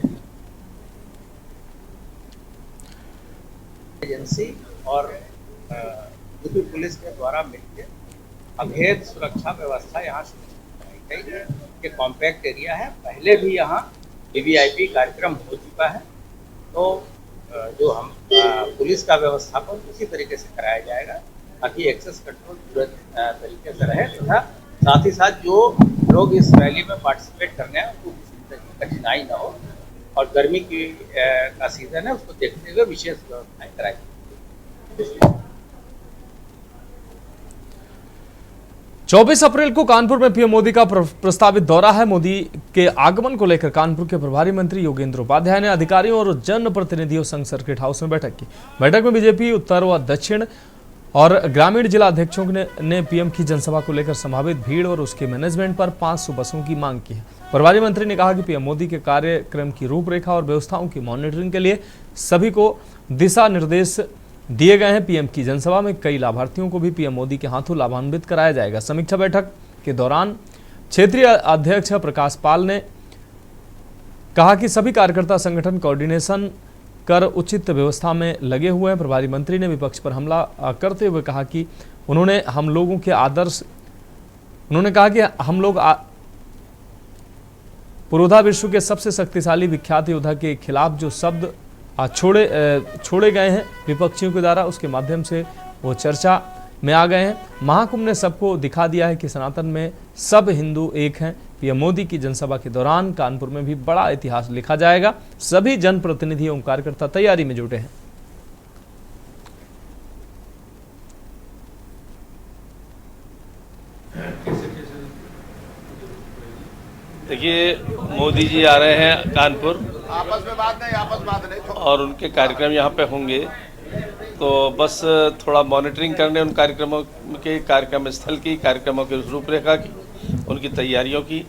एजेंसी और यूपी पुलिस के द्वारा मिलकर अभेद सुरक्षा व्यवस्था यहाँ सुनिश्चित कराई गई। ये कॉम्पैक्ट एरिया है, पहले भी यहाँ वीवीआईपी कार्यक्रम हो चुका है। तो जो हम पुलिस का व्यवस्थापन उसी तरीके से कराया जाएगा ताकि एक्सेस कंट्रोल पूरे तरीके से रहे तथा साथ ही साथ जो लोग इस रैली में पार्टिसिपेट करने हैं उनको किसी तरह की कठिनाई ना हो। और गर्मी की का सीजन है, उसको देखते हुए विशेष व्यवस्थाएं कराई जाएंगी। 24 अप्रैल को कानपुर में पीएम मोदी का प्रस्तावित दौरा है। मोदी के आगमन को लेकर कानपुर के प्रभारी मंत्री योगेंद्र उपाध्याय ने अधिकारियों और जनप्रतिनिधियों संघ सर्किट हाउस में बैठक की। बैठक में बीजेपी उत्तर व दक्षिण और ग्रामीण जिला अध्यक्षों ने पीएम की जनसभा को लेकर संभावित भीड़ और उसके मैनेजमेंट पर 500 बसों की मांग की है। प्रभारी मंत्री ने कहा कि पीएम मोदी के कार्यक्रम की रूपरेखा और व्यवस्थाओं की मॉनिटरिंग के लिए सभी को दिशा निर्देश दिए गए हैं। पीएम की जनसभा में कई लाभार्थियों को भी पीएम मोदी के हाथों लाभान्वित कराया जाएगा। समीक्षा बैठक के दौरान क्षेत्रीय अध्यक्ष प्रकाश पाल ने कहा कि सभी कार्यकर्ता संगठन कोऑर्डिनेशन कर उचित व्यवस्था में लगे हुए हैं। प्रभारी मंत्री ने विपक्ष पर हमला करते हुए कहा कि उन्होंने कहा कि हम लोग पुरोधा विश्व के सबसे शक्तिशाली विख्यात योद्धा के खिलाफ जो शब्द छोड़े गए हैं विपक्षियों के द्वारा, उसके माध्यम से वो चर्चा में आ गए हैं। महाकुंभ ने सबको दिखा दिया है कि सनातन में सब हिंदू एक हैं। पीएम मोदी की जनसभा के दौरान कानपुर में भी बड़ा इतिहास लिखा जाएगा। सभी जनप्रतिनिधि एवं कार्यकर्ता तैयारी में जुटे हैं। देखिए, मोदी जी आ रहे हैं कानपुर, आपस में बात नहीं और उनके कार्यक्रम यहाँ पे होंगे, तो बस थोड़ा मॉनिटरिंग करने उन कार्यक्रमों के, कार्यक्रम स्थल की, कार्यक्रमों की रूपरेखा की, उनकी तैयारियों की।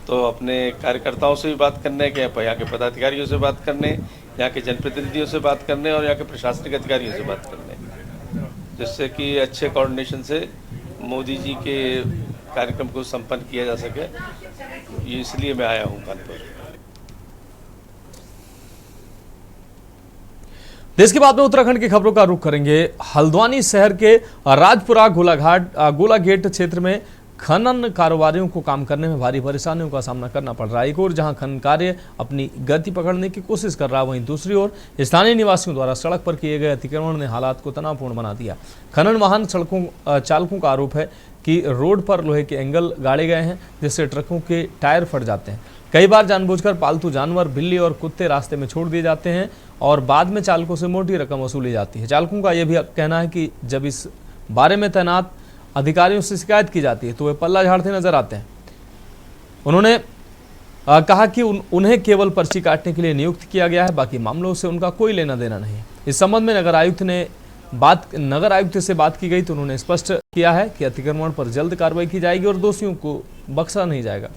तो अपने कार्यकर्ताओं से भी बात करने के, यहाँ के पदाधिकारियों से बात करने, यहाँ के जनप्रतिनिधियों से बात करने और यहाँ के प्रशासनिक अधिकारियों से बात करने, जिससे कि अच्छे कोऑर्डिनेशन से मोदी जी के कार्यक्रम को संपन्न किया जा सके। ये इसलिए मैं आया हूँ कानपुर। देश के बाद में उत्तराखंड की खबरों का रुख करेंगे। हल्द्वानी शहर के राजपुरा गोला गेट क्षेत्र में खनन कारोबारियों को काम करने में भारी परेशानियों का सामना करना पड़ रहा है। एक ओर जहां खनन कार्य अपनी गति पकड़ने की कोशिश कर रहा है, वहीं दूसरी ओर स्थानीय निवासियों द्वारा सड़क पर किए गए अतिक्रमण ने हालात को तनावपूर्ण बना दिया। खनन वाहन चालकों का आरोप है कि रोड पर लोहे के एंगल गाड़े गए हैं, जिससे ट्रकों के टायर फट जाते हैं। कई बार जानबूझकर पालतू जानवर, बिल्ली और कुत्ते रास्ते में छोड़ दिए जाते हैं और बाद में चालकों से मोटी रकम वसूली जाती है। चालकों का यह भी कहना है कि जब इस बारे में तैनात अधिकारियों से शिकायत की जाती है तो वे पल्ला झाड़ते नजर आते हैं। उन्होंने कहा कि उन्हें केवल पर्ची काटने के लिए नियुक्त किया गया है, बाकी मामलों से उनका कोई लेना देना नहीं। इस संबंध में नगर आयुक्त से बात की गई तो उन्होंने स्पष्ट किया है कि अतिक्रमण पर जल्द कार्रवाई की जाएगी और दोषियों को बख्शा नहीं जाएगा।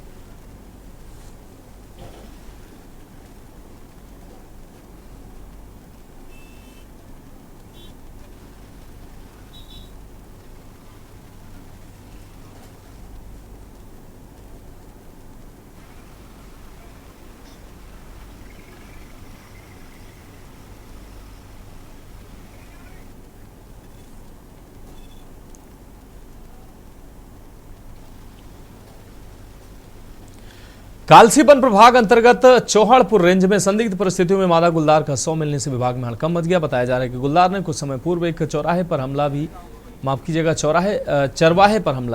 कालसी वन प्रभाग अंतर्गत चौहाड़पुर रेंज में संदिग्ध परिस्थितियों में मादा गुलदार का शव मिलने से विभाग में हड़कंप मच गया। बताया जा रहा है कि गुलदार ने कुछ समय पूर्व एक चरवाहे पर हमला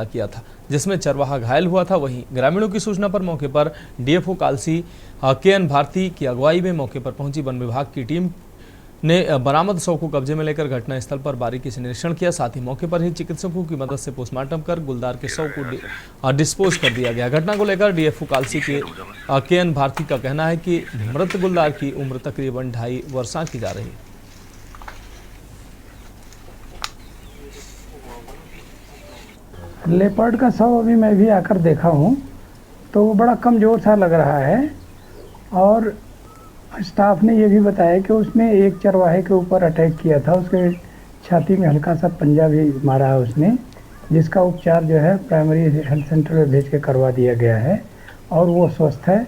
किया था, जिसमें चरवाहा घायल हुआ था। वहीं ग्रामीणों की सूचना पर मौके पर डीएफओ कालसी केएन भारती की अगुवाई में मौके पर पहुंची वन विभाग की टीम ने बरामद शव को कब्जे में लेकर घटनास्थल पर बारीकी से निरीक्षण किया। साथ ही मौके पर ही चिकित्सकों की मदद से पोस्टमार्टम कर गुलदार के शव को डिस्पोज कर दिया गया। घटना को लेकर डीएफओ कालसी के केएन भारती का कहना है कि मृत गुलदार की उम्र तकरीबन 2.5 वर्ष की जा रही है। लेपर्ड का शव अभी मैं भी आकर देखा हूँ तो वो बड़ा कमज़ोर सा लग रहा है और स्टाफ ने ये भी बताया कि उसने एक चरवाहे के ऊपर अटैक किया था, उसके छाती में हल्का सा पंजा भी मारा है उसने, जिसका उपचार जो है प्राइमरी हेल्थ सेंटर में भेज के करवा दिया गया है और वो स्वस्थ है,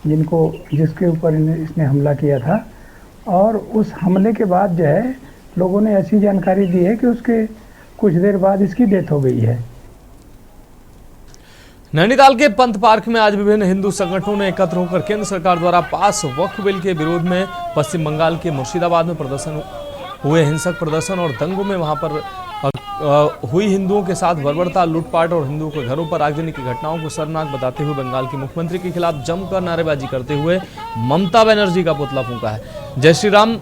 जिसके ऊपर इसने हमला किया था। और उस हमले के बाद जो है लोगों ने ऐसी जानकारी दी है कि उसके कुछ देर बाद इसकी डेथ हो गई है। नैनीताल के पंत पार्क में आज विभिन्न हिंदू संगठनों ने एकत्र होकर केंद्र सरकार द्वारा पास वक्फ बिल के विरोध में पश्चिम बंगाल के मुर्शिदाबाद में प्रदर्शन हुए। हिंसक प्रदर्शन और दंगों में वहां पर हुई हिंदुओं के साथ बर्बरता, लूटपाट और हिंदुओं के घरों पर आगजनी की घटनाओं को शर्मनाक बताते हुए बंगाल के मुख्यमंत्री के खिलाफ जमकर नारेबाजी करते हुए ममता बनर्जी का पुतला फूंका है। जय श्री राम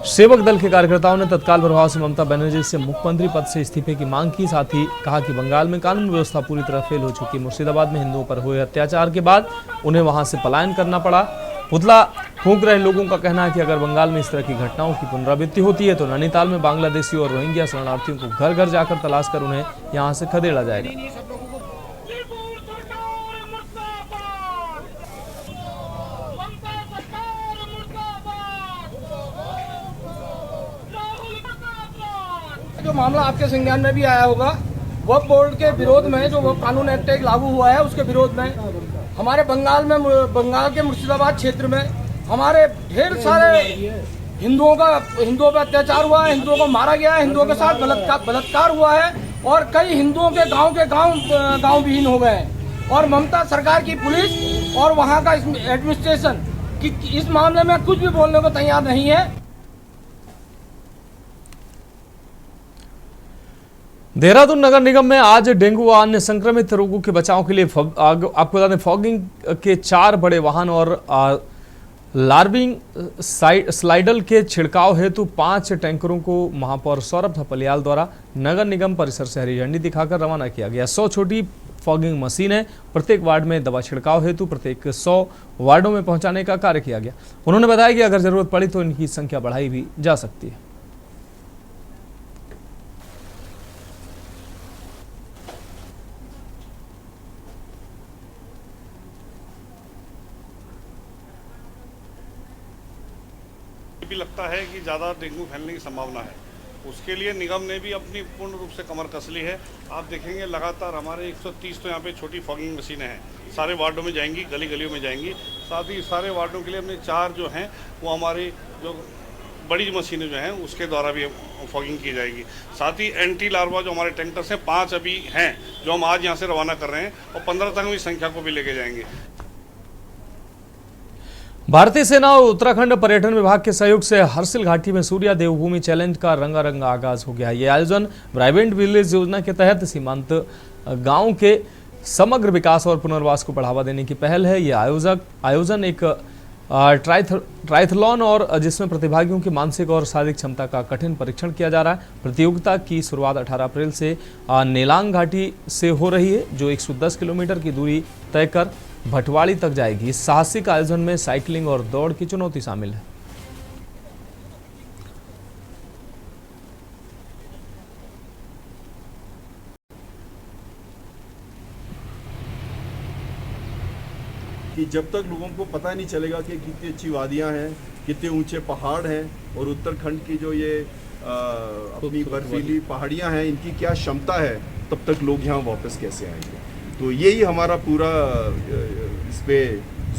सेवक दल के कार्यकर्ताओं ने तत्काल प्रभाव से ममता बनर्जी से मुख्यमंत्री पद से इस्तीफे की मांग की। साथ ही कहा कि बंगाल में कानून व्यवस्था पूरी तरह फेल हो चुकी। मुर्शिदाबाद में हिंदुओं पर हुए अत्याचार के बाद उन्हें वहां से पलायन करना पड़ा पुतला फूंक रहे लोगों का कहना है कि अगर बंगाल में इस तरह की घटनाओं की पुनरावृत्ति होती है तो नैनीताल में बांग्लादेशी और रोहिंग्या शरणार्थियों को घर घर जाकर तलाश कर उन्हें यहां से खदेड़ा जाएगा। जो मामला आपके संज्ञान में भी आया होगा, वक्फ बोर्ड के विरोध में जो वक्फ कानून एक्ट एक लागू हुआ है, उसके विरोध में हमारे बंगाल के मुर्शिदाबाद क्षेत्र में हमारे ढेर सारे हिंदुओं पर अत्याचार हुआ है, हिंदुओं को मारा गया है, हिंदुओं के साथ बलात्कार हुआ है और कई हिंदुओं के गांव विहीन हो गए हैं। और ममता सरकार की पुलिस और वहां का एडमिनिस्ट्रेशन कि इस मामले में कुछ भी बोलने को तैयार नहीं है। देहरादून नगर निगम में आज डेंगू व अन्य संक्रमित रोगों के बचाव के लिए आपको बता दें फॉगिंग के 4 बड़े वाहन और लार्विंग स्लाइडल के छिड़काव हेतु 5 टैंकरों को महापौर सौरभ थपलियाल द्वारा नगर निगम परिसर से हरी झंडी दिखाकर रवाना किया गया। 100 छोटी फॉगिंग मशीनें प्रत्येक वार्ड में दवा छिड़काव हेतु प्रत्येक 100 वार्डों में पहुंचाने का कार्य किया गया। उन्होंने बताया कि अगर जरूरत पड़ी तो इनकी संख्या बढ़ाई भी जा सकती है। भी लगता है कि ज़्यादा डेंगू फैलने की संभावना है, उसके लिए निगम ने भी अपनी पूर्ण रूप से कमर कस ली है। आप देखेंगे लगातार हमारे 130 तो यहाँ पे छोटी फॉगिंग मशीनें हैं, सारे वार्डों में जाएंगी, गली गलियों में जाएंगी। साथ ही सारे वार्डों के लिए हमने 4 जो हैं वो हमारी जो बड़ी मशीनें जो हैं उसके द्वारा भी फॉगिंग की जाएगी। साथ ही एंटी लार्वा जो हमारे टैंकर्स हैं 5 अभी हैं जो हम आज यहाँ से रवाना कर रहे हैं और 15 तक हम इस संख्या को भी लेके जाएंगे। भारतीय सेना और उत्तराखंड पर्यटन विभाग के सहयोग से हरसिल घाटी में सूर्या देवभूमि चैलेंज का रंगारंग आगाज हो गया। ये आयोजन ब्राइवेंट विलेज योजना के तहत सीमांत गांव के समग्र विकास और पुनर्वास को बढ़ावा देने की पहल है। ये आयोजन एक ट्रायथलॉन और जिसमें प्रतिभागियों की मानसिक और शारीरिक क्षमता का कठिन परीक्षण किया जा रहा है। प्रतियोगिता की शुरुआत 18 अप्रैल से नेलांग घाटी से हो रही है जो 110 किलोमीटर की दूरी तय कर भटवाड़ी तक जाएगी। इस साहसिक आयोजन में साइकिलिंग और दौड़ की चुनौती शामिल है। कि जब तक लोगों को पता नहीं चलेगा कि कितनी अच्छी वादियां हैं, कितने ऊंचे पहाड़ हैं और उत्तराखंड की जो ये अपनी बर्फीली पहाड़ियां हैं इनकी क्या क्षमता है, तब तक लोग यहाँ वापस कैसे आएंगे। तो यही हमारा पूरा इस पे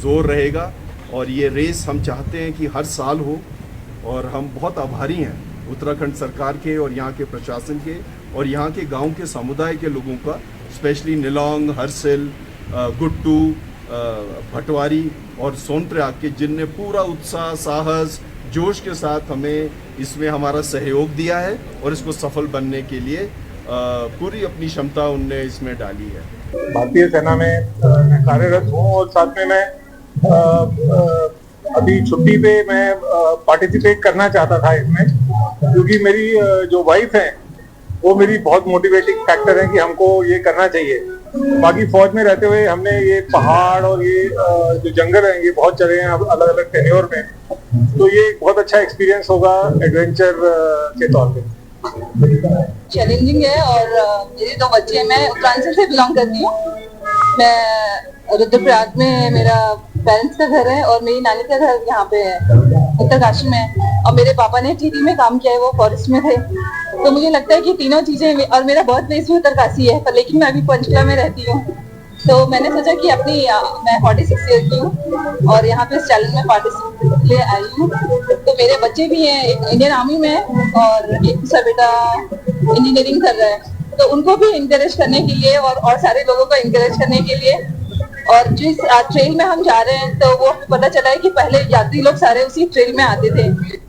जोर रहेगा और ये रेस हम चाहते हैं कि हर साल हो और हम बहुत आभारी हैं उत्तराखंड सरकार के और यहाँ के प्रशासन के और यहाँ के गांव के समुदाय के लोगों का, स्पेशली निलौंग, हरसिल, गुट्टू, भटवारी और सोनप्रयाग के, जिनने पूरा उत्साह, साहस, जोश के साथ हमें इसमें हमारा सहयोग दिया है और इसको सफल बनने के लिए पूरी अपनी क्षमता उनने इसमें डाली है। भारतीय सेना में मैं कार्यरत हूँ और साथ में मैं अभी छुट्टी पे मैं पार्टिसिपेट करना चाहता था इसमें, क्योंकि मेरी जो वाइफ है वो मेरी बहुत मोटिवेटिंग फैक्टर है कि हमको ये करना चाहिए। बाकी फौज में रहते हुए हमने ये पहाड़ और ये जो जंगल है ये बहुत चले हैं अलग अलग टेन्योर में, तो ये एक बहुत अच्छा एक्सपीरियंस होगा एडवेंचर के तौर पे। चैलेंजिंग है और मेरे 2 बच्चे हैं। मैं उत्तरांचल से बिलोंग करती हूँ। मैं रुद्रप्रयाग में मेरा पेरेंट्स का घर है और मेरी नानी का घर यहाँ पे है उत्तरकाशी में, और मेरे पापा ने टीटी में काम किया है, वो फॉरेस्ट में थे। तो मुझे लगता है कि तीनों चीजें, और मेरा बर्थ प्लेस भी उत्तरकाशी है पर लेकिन मैं अभी पंचकुला में रहती हूँ। तो मैंने सोचा कि मैं 46 ईयर की हूँ और यहाँ पे इस चैलेंज में पार्टिसिपेट ले आई हूँ। तो मेरे बच्चे भी हैं, एक इंडियन आर्मी में और एक दूसरा बेटा इंजीनियरिंग कर रहा है, तो उनको भी इंकरेज करने के लिए और सारे लोगों को इंकरेज करने के लिए, और जिस ट्रेल में हम जा रहे हैं तो वो पता चला है कि पहले यात्री लोग सारे उसी ट्रेल में आते थे।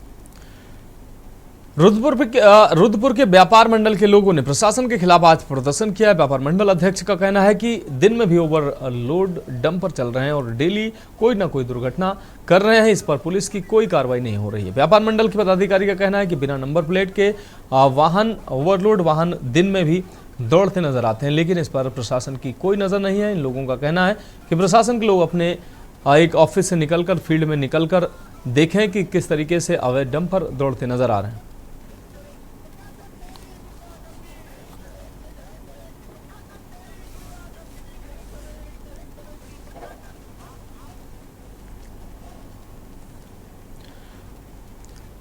रुद्रपुर के व्यापार मंडल के लोगों ने प्रशासन के खिलाफ आज प्रदर्शन किया। व्यापार मंडल अध्यक्ष का कहना है कि दिन में भी ओवरलोड डंपर चल रहे हैं और डेली कोई ना कोई दुर्घटना कर रहे हैं, इस पर पुलिस की कोई कार्रवाई नहीं हो रही है। व्यापार मंडल के पदाधिकारी का कहना है कि बिना नंबर प्लेट के वाहन, ओवरलोड वाहन दिन में भी दौड़ते नजर आते हैं, लेकिन इस पर प्रशासन की कोई नजर नहीं है। इन लोगों का कहना है कि प्रशासन के लोग अपने एक ऑफिस से निकलकर फील्ड में निकलकर देखें कि किस तरीके से अवैध डंपर दौड़ते नजर आ रहे हैं।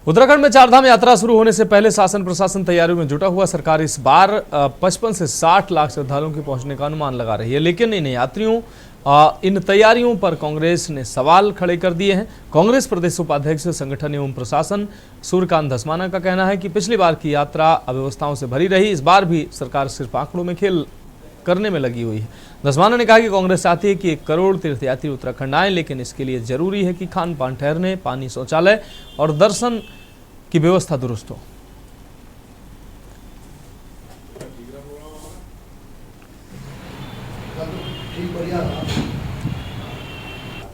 उत्तराखंड में चारधाम यात्रा शुरू होने से पहले शासन प्रशासन तैयारियों में जुटा हुआ। सरकार इस बार 55 से 60 लाख श्रद्धालुओं के पहुंचने का अनुमान लगा रही है, लेकिन इन तैयारियों पर कांग्रेस ने सवाल खड़े कर दिए हैं। कांग्रेस प्रदेश उपाध्यक्ष संगठन एवं प्रशासन सूर्यकांत धस्माना का कहना है कि पिछली बार की यात्रा अव्यवस्थाओं से भरी रही, इस बार भी सरकार सिर्फ आंकड़ों में खेल करने में लगी हुई है। धस्माना ने कहा कि कांग्रेस चाहती है कि 1 करोड़ तीर्थयात्री उत्तराखंड आए, लेकिन इसके लिए जरूरी है कि खान पान, ठहरने, पानी, शौचालय और दर्शन की व्यवस्था दुरुस्त हो।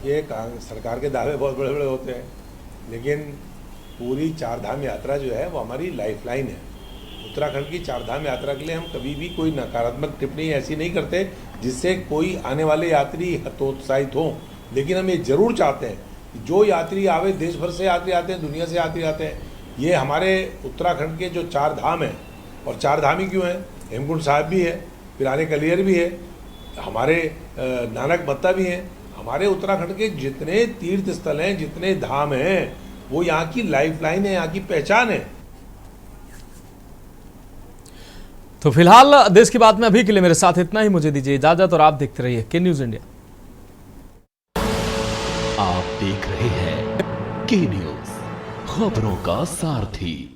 ये सरकार के दावे बहुत बड़े बड़े होते हैं, लेकिन पूरी चारधाम यात्रा जो है वो हमारी लाइफलाइन है। उत्तराखंड की चारधाम यात्रा के लिए हम कभी भी कोई नकारात्मक टिप्पणी ऐसी नहीं करते जिससे कोई आने वाले यात्री हतोत्साहित हो, लेकिन हम ये जरूर चाहते हैं कि जो यात्री आवे, देश भर से यात्री आते हैं, दुनिया से यात्री आते हैं, ये हमारे उत्तराखंड के जो 4 धाम हैं, और 4 धाम ही क्यों हैं, हेमकुंड साहिब भी है, पिराने कलियर भी है, हमारे नानक मत्ता भी हैं। हमारे उत्तराखंड के जितने तीर्थ स्थल हैं, जितने धाम हैं, वो यहाँ की लाइफलाइन है, यहाँ की पहचान है। तो फिलहाल देश की बात में अभी के लिए मेरे साथ इतना ही। मुझे दीजिए इजाजत और आप देखते रहिए के न्यूज इंडिया। आप देख रहे हैं के न्यूज, खबरों का सारथी।